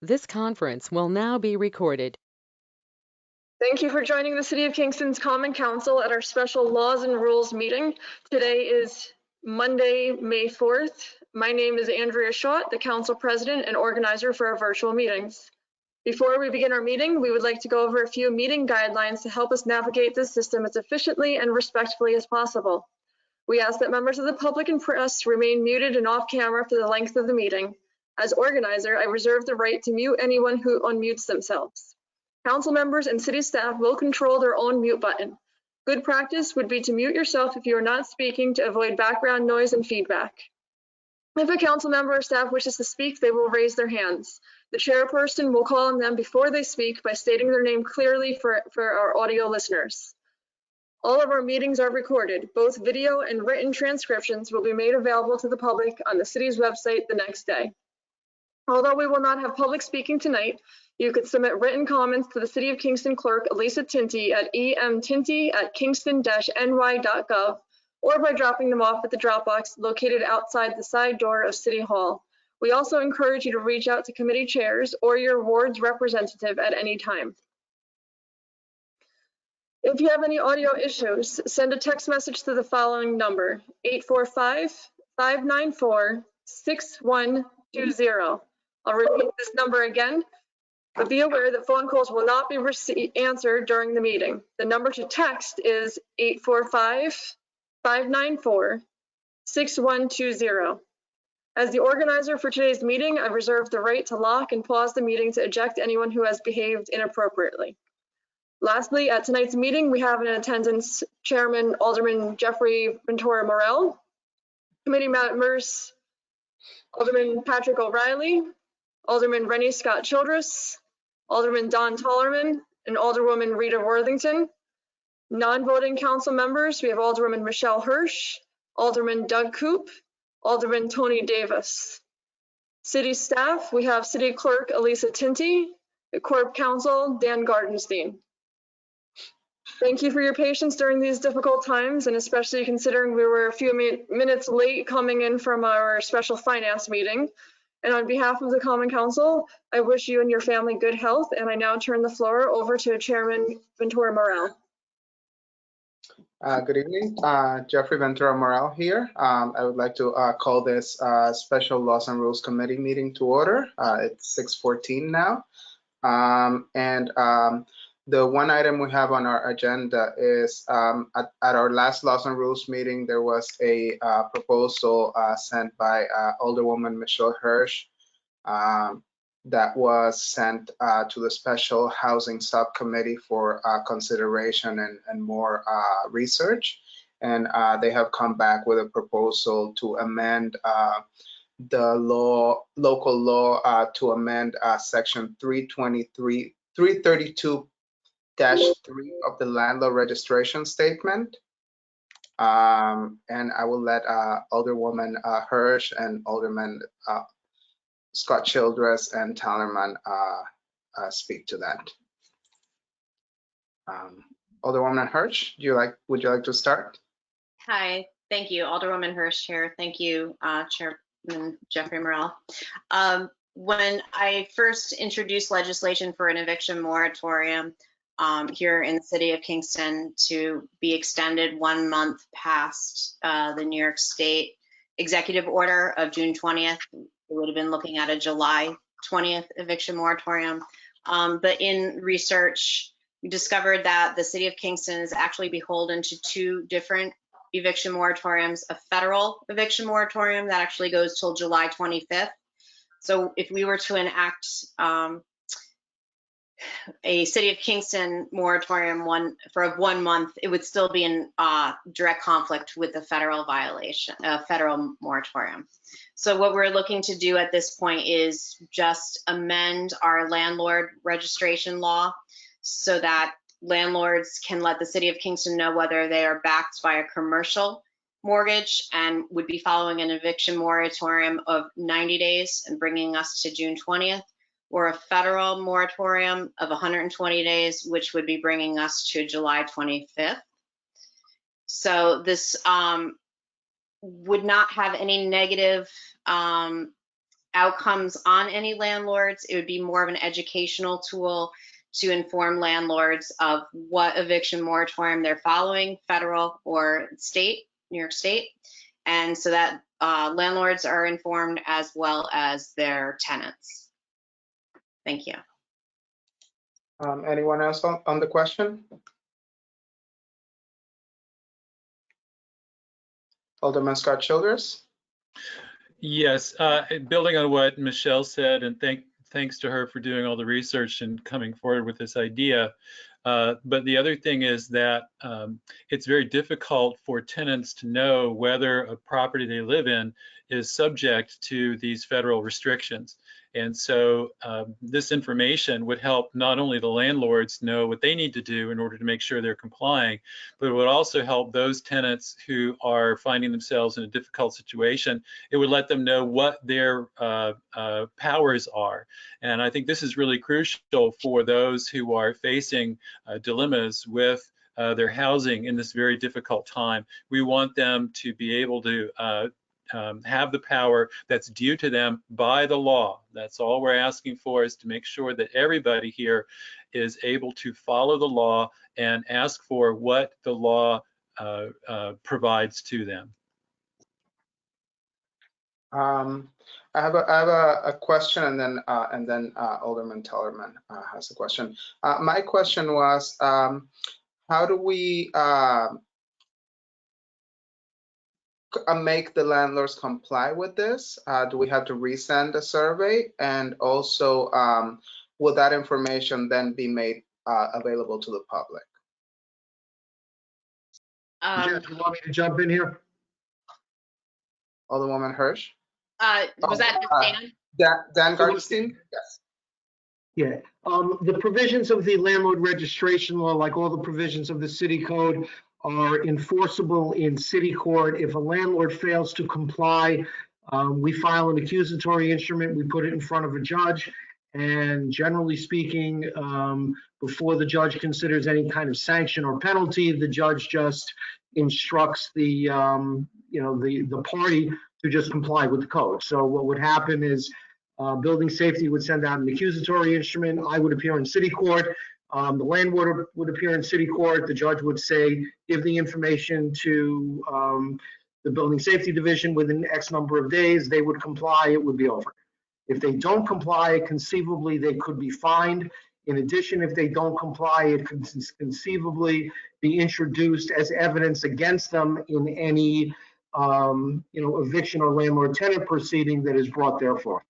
This conference will now be recorded. Thank you for joining the City of Kingston's Common Council at our special Laws and Rules meeting. Today is Monday, May 4th. My name is Andrea Schott, the Council President and organizer for our virtual meetings. Before we begin our meeting, we would like to go over a few meeting guidelines to help us navigate this system as efficiently and respectfully as possible. We ask that members of the public and press remain muted and off camera for the length of the meeting. As organizer, I reserve the right to mute anyone who unmutes themselves. Council members and city staff will control their own mute button. Good practice would be to mute yourself if you are not speaking to avoid background noise and feedback. If a council member or staff wishes to speak, they will raise their hands. The chairperson will call on them before they speak by stating their name clearly for our audio listeners. All of our meetings are recorded. Both video and written transcriptions will be made available to the public on the city's website the next day. Although we will not have public speaking tonight, you could submit written comments to the City of Kingston Clerk, Elisa Tinty, at emtinty@kingston-ny.gov, or by dropping them off at the Dropbox located outside the side door of City Hall. We also encourage you to reach out to committee chairs or your ward's representative at any time. If you have any audio issues, send a text message to the following number, 845-594-6120. I'll repeat this number again, but be aware that phone calls will not be answered during the meeting. The number to text is 845-594-6120. As the organizer for today's meeting, I reserve the right to lock and pause the meeting to eject anyone who has behaved inappropriately. Lastly, at tonight's meeting, we have in attendance Chairman Alderman Jeffrey Ventura Morel, committee members Alderman Patrick O'Reilly, Alderman Rennie Scott Childress, Alderman Don Tollerman, and Alderwoman Rita Worthington. Non-voting council members, we have Alderwoman Michelle Hirsch, Alderman Doug Coop, Alderman Tony Davis. City staff, we have City Clerk Elisa Tinty, the Corp Counsel Dan Gardenstein. Thank you for your patience during these difficult times, and especially considering we were a few minutes late coming in from our special finance meeting. And on behalf of the Common Council, I wish you and your family good health, and I now turn the floor over to Chairman Ventura Morel. Good evening, Jeffrey Ventura Morel here. I would like to call this Special Laws and Rules Committee meeting to order. It's 6:14 now. The one item we have on our agenda is at our last Laws and Rules meeting, there was a proposal sent by Alderwoman Michelle Hirsch that was sent to the Special Housing Subcommittee for consideration and more research. And they have come back with a proposal to amend the local law to amend section 332-3 of the landlord registration statement. And I will let Alderwoman Hirsch and Alderman Scott Childress and Tallerman speak to that. Alderwoman Hirsch, would you like to start? Hi, thank you. Alderwoman Hirsch here. Thank you, Chairman Jeffrey Morel. When I first introduced legislation for an eviction moratorium here in the city of Kingston to be extended 1 month past the New York State executive order of June 20th, we would have been looking at a July 20th eviction moratorium. But in research, we discovered that the city of Kingston is actually beholden to two different eviction moratoriums, a federal eviction moratorium that actually goes till July 25th. So if we were to enact a City of Kingston moratorium for 1 month, it would still be in direct conflict with the federal federal moratorium. So what we're looking to do at this point is just amend our landlord registration law so that landlords can let the City of Kingston know whether they are backed by a commercial mortgage and would be following an eviction moratorium of 90 days and bringing us to June 20th, or a federal moratorium of 120 days, which would be bringing us to July 25th. So this would not have any negative outcomes on any landlords. It would be more of an educational tool to inform landlords of what eviction moratorium they're following, federal or state, New York State. And so that landlords are informed as well as their tenants. Thank you. Anyone else on the question? Alderman Scott Childers? Yes, building on what Michelle said, and thanks to her for doing all the research and coming forward with this idea. But the other thing is that it's very difficult for tenants to know whether a property they live in is subject to these federal restrictions. And so this information would help not only the landlords know what they need to do in order to make sure they're complying, but it would also help those tenants who are finding themselves in a difficult situation. It would let them know what their powers are. And I think this is really crucial for those who are facing dilemmas with their housing in this very difficult time. We want them to be able to have the power that's due to them by the law. That's all we're asking for, is to make sure that everybody here is able to follow the law and ask for what the law provides to them. I have a question, and then Alderman Tellerman has a question. My question was, how do we make the landlords comply with this? Do we have to resend a survey? And also, will that information then be made available to the public? Jeff, you want me to jump in here? Alderwoman Hirsch? Was that Dan? Dan Gardestein? Yes. Yeah, the provisions of the landlord registration law, like all the provisions of the city code, are enforceable in city court. If a landlord fails to comply, we file an accusatory instrument, we put it in front of a judge, and generally speaking, before the judge considers any kind of sanction or penalty, the judge just instructs the the party to just comply with the code. So what would happen is building safety would send out an accusatory instrument. I would appear in city court. The landlord would appear in city court. The judge would say, give the information to the building safety division within X number of days. They would comply. It would be over. If they don't comply, conceivably, they could be fined. In addition, if they don't comply, it could conceivably be introduced as evidence against them in any eviction or landlord-tenant proceeding that is brought therefore.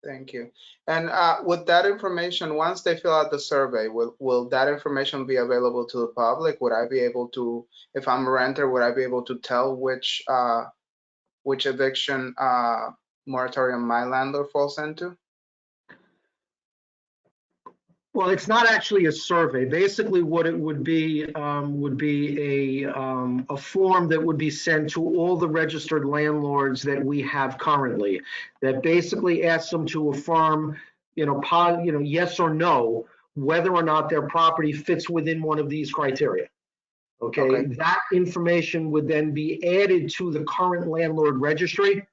Thank you. And with that information, once they fill out the survey, will that information be available to the public? Would I be able to, if I'm a renter, would I be able to tell which eviction moratorium my landlord falls into? Well, it's not actually a survey. Basically, what it would be a form that would be sent to all the registered landlords that we have currently, that basically asks them to affirm, yes or no, whether or not their property fits within one of these criteria. Okay. That information would then be added to the current landlord registry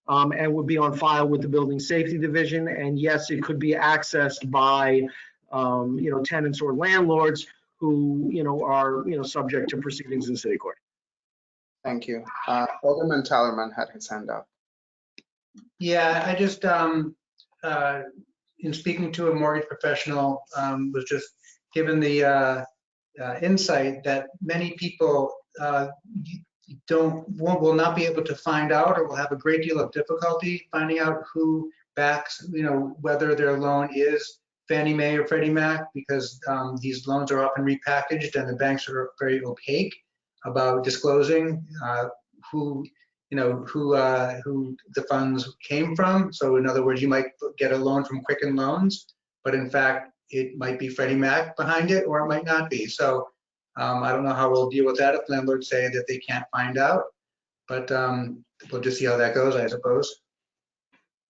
and would be on file with the Building Safety Division. And yes, it could be accessed by tenants or landlords who, are, subject to proceedings in city court. Thank you. Alderman Tellerman had his hand up. Yeah, I just, in speaking to a mortgage professional, was just given the insight that many people will not be able to find out, or will have a great deal of difficulty finding out who backs, whether their loan is Fannie Mae or Freddie Mac, because these loans are often repackaged and the banks are very opaque about disclosing who the funds came from. So in other words, you might get a loan from Quicken Loans, but in fact, it might be Freddie Mac behind it, or it might not be. So I don't know how we'll deal with that if landlords say that they can't find out, but we'll just see how that goes, I suppose.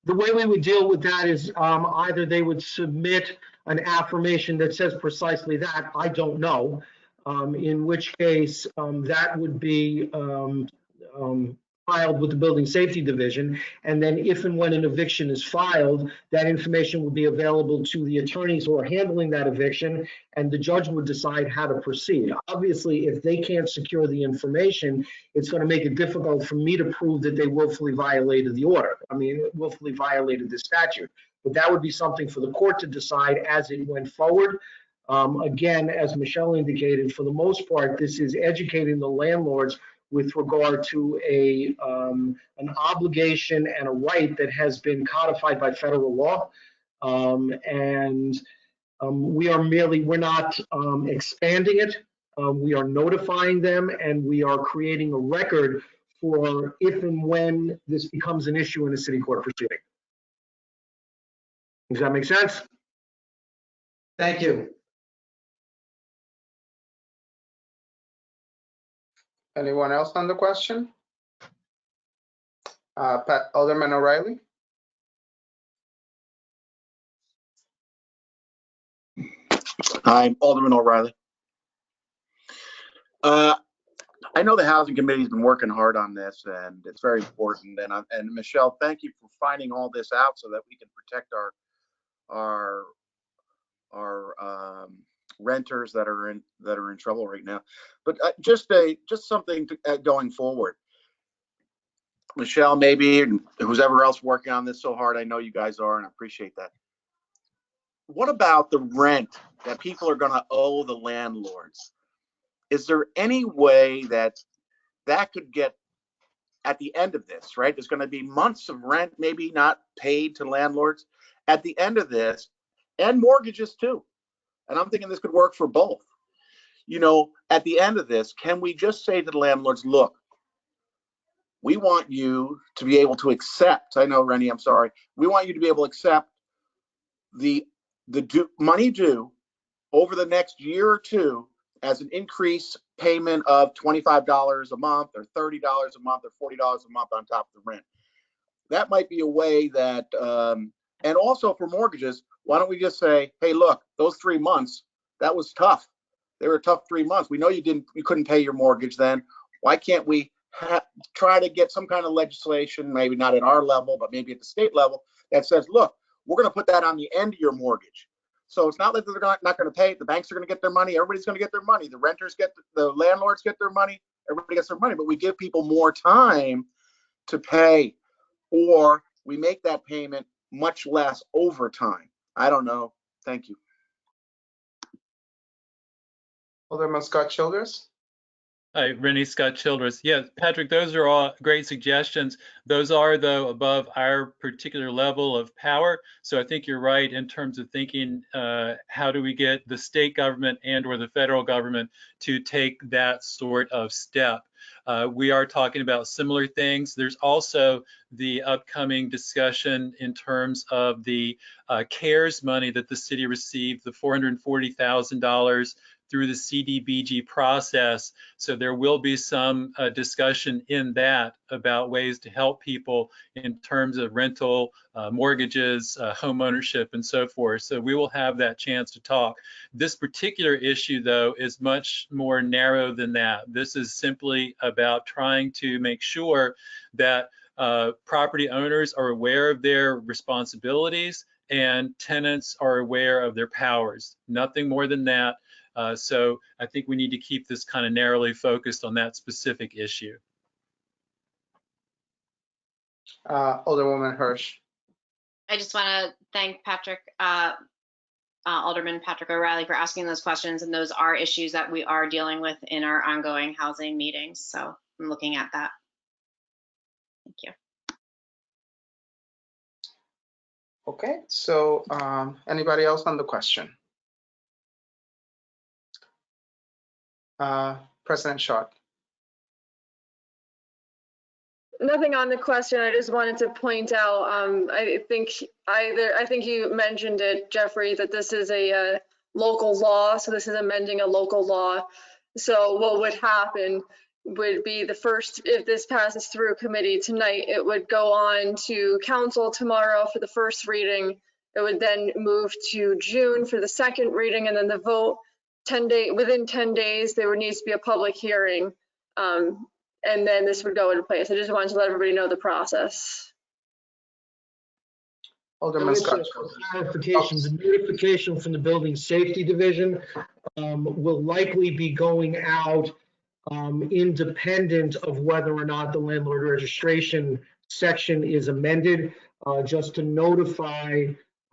The way we would deal with that is either they would submit an affirmation that says precisely that, I don't know, in which case that would be filed with the Building Safety Division. And then if and when an eviction is filed, that information will be available to the attorneys who are handling that eviction, and the judge would decide how to proceed. Obviously, if they can't secure the information, it's going to make it difficult for me to prove that they willfully violated the order. I mean, willfully violated the statute. But that would be something for the court to decide as it went forward. Again, as Michelle indicated, for the most part, this is educating the landlords with regard to an obligation and a right that has been codified by federal law. We're not expanding it. We are notifying them, and we are creating a record for if and when this becomes an issue in a city court proceeding. Does that make sense? Thank you. Anyone else on the question? Alderman O'Reilly? Hi, Alderman O'Reilly. I know the Housing Committee's been working hard on this, and it's very important. And Michelle, thank you for finding all this out so that we can protect our renters that are in trouble right now. But just something going forward. Michelle, maybe, and who's ever else working on this so hard, I know you guys are, and I appreciate that. What about the rent that people are going to owe the landlords? Is there any way that could get at the end of this, right? There's going to be months of rent maybe not paid to landlords at the end of this, and mortgages too. And I'm thinking this could work for both. You know, at the end of this, can we just say to the landlords, look, we want you to be able to accept, I know, Rennie, I'm sorry. We want you to be able to accept the money due over the next year or two as an increased payment of $25 a month or $30 a month or $40 a month on top of the rent. That might be a way that, and also for mortgages, why don't we just say, hey, look, those 3 months, that was tough. They were a tough 3 months. We know you couldn't pay your mortgage then. Why can't we try to get some kind of legislation, maybe not at our level, but maybe at the state level, that says, look, we're going to put that on the end of your mortgage. So it's not like they're not going to pay. The banks are going to get their money. Everybody's going to get their money. The renters the landlords get their money. Everybody gets their money. But we give people more time to pay, or we make that payment much less over time. I don't know. Thank you. Alderman Scott Childers? Hi, Rennie Scott Childress. Yeah, Patrick, those are all great suggestions. Those are, though, above our particular level of power. So I think you're right in terms of thinking, how do we get the state government and or the federal government to take that sort of step? We are talking about similar things. There's also the upcoming discussion in terms of the CARES money that the city received, the $440,000 through the CDBG process. So there will be some discussion in that about ways to help people in terms of rental, mortgages, home ownership, and so forth. So we will have that chance to talk. This particular issue, though, is much more narrow than that. This is simply about trying to make sure that property owners are aware of their responsibilities and tenants are aware of their powers. Nothing more than that. So I think we need to keep this kind of narrowly focused on that specific issue. Alderwoman Hirsch. I just want to thank Patrick, Alderman Patrick O'Reilly, for asking those questions. And those are issues that we are dealing with in our ongoing housing meetings. So I'm looking at that. Thank you. Okay, so anybody else on the question? President Schott. Nothing on the question. I just wanted to point out, I think you mentioned it, Jeffrey, that this is a local law. So this is amending a local law. So what would happen would be if this passes through committee tonight, it would go on to council tomorrow for the first reading. It would then move to June for the second reading, and then the vote within 10 days, there would need to be a public hearing. and then this would go into place. I just wanted to let everybody know the process. Alderman Also, Scott. for clarification, the notification from the Building Safety Division will likely be going out independent of whether or not the landlord registration section is amended, just to notify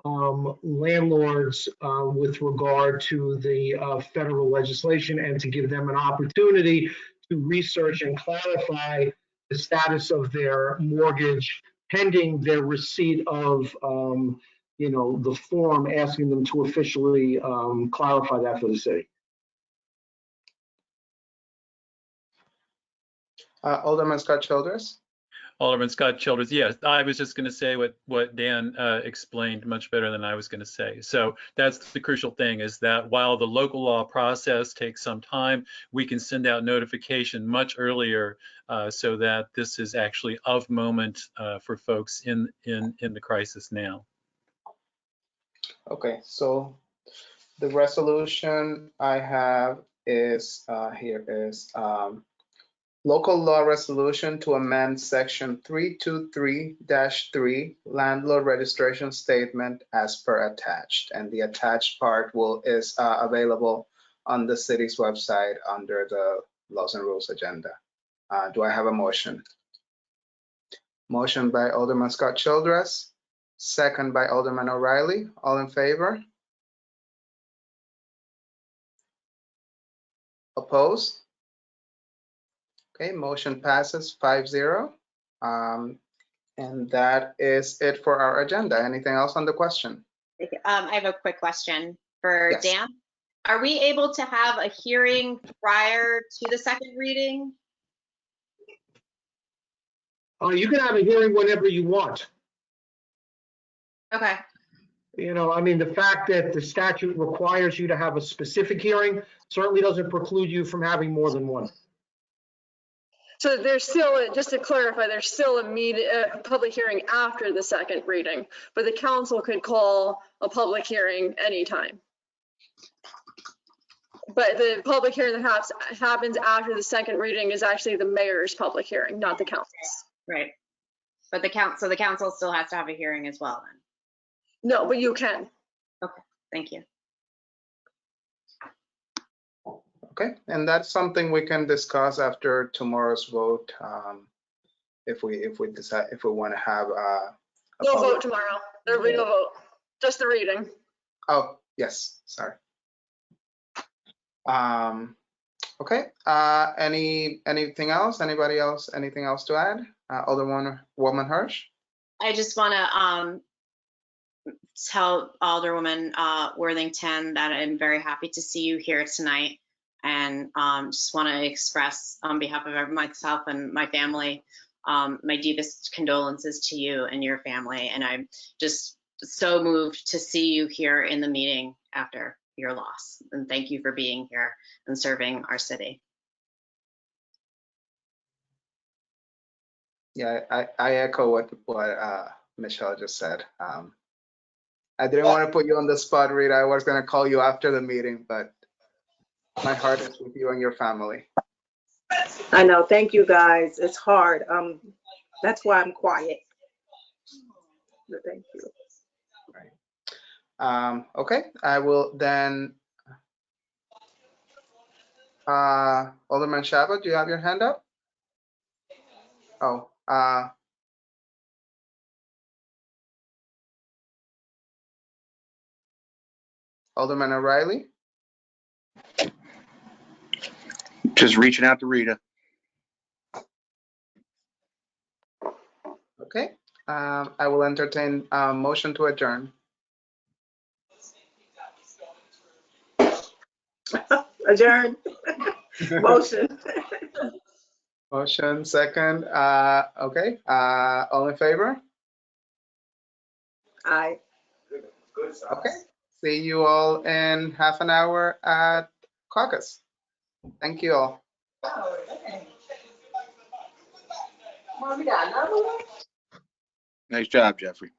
landlords with regard to the federal legislation and to give them an opportunity to research and clarify the status of their mortgage pending their receipt of, the form asking them to officially clarify that for the city. Alderman Scott Childress. Alderman Scott Childress, yes, I was just going to say what Dan explained much better than I was going to say. So that's the crucial thing, is that while the local law process takes some time, we can send out notification much earlier so that this is actually of moment for folks in the crisis now. Okay, so the resolution I have is local law resolution to amend section 323-3 landlord registration statement as per attached, and the attached part is available on the city's website under the laws and rules agenda. Do I have a motion? Motion by Alderman Scott Childress, second by Alderman O'Reilly. All in favor? Opposed? Okay, motion passes 5-0. And that is it for our agenda. Anything else on the question? I have a quick question for Yes. Dan. Are we able to have a hearing prior to the second reading? You can have a hearing whenever you want. Okay. The fact that the statute requires you to have a specific hearing certainly doesn't preclude you from having more than one. So there's still, just to clarify, there's still a public hearing after the second reading, but the council could call a public hearing anytime. But the public hearing that happens after the second reading is actually the mayor's public hearing, not the council's. Right. But the council still has to have a hearing as well then. No, but you can. Okay, thank you. Okay, and that's something we can discuss after tomorrow's vote. If we decide, if we want to have a No vote tomorrow. There'll be no vote, just the reading. Oh, yes, sorry. Okay, anything else? Anybody else, anything else to add? Alderwoman Hirsch? I just want to tell Alderwoman Worthington that I'm very happy to see you here tonight, and just want to express on behalf of myself and my family my deepest condolences to you and your family, and I'm just so moved to see you here in the meeting after your loss, and thank you for being here and serving our city. Yeah, I echo what Michelle just said. I didn't want to put you on the spot, Rita. I was going to call you after the meeting, but my heart is with you and your family. I know. Thank you, guys. It's hard. That's why I'm quiet. But thank you. Right. Okay, I will then. Alderman Chabot, do you have your hand up? Oh, Alderman O'Reilly? Just reaching out to Rita. Okay, I will entertain a motion to adjourn. Adjourn. Motion. Motion, second. Okay, all in favor? Aye. Okay, see you all in half an hour at caucus. Thank you all. Nice job, Jeffrey.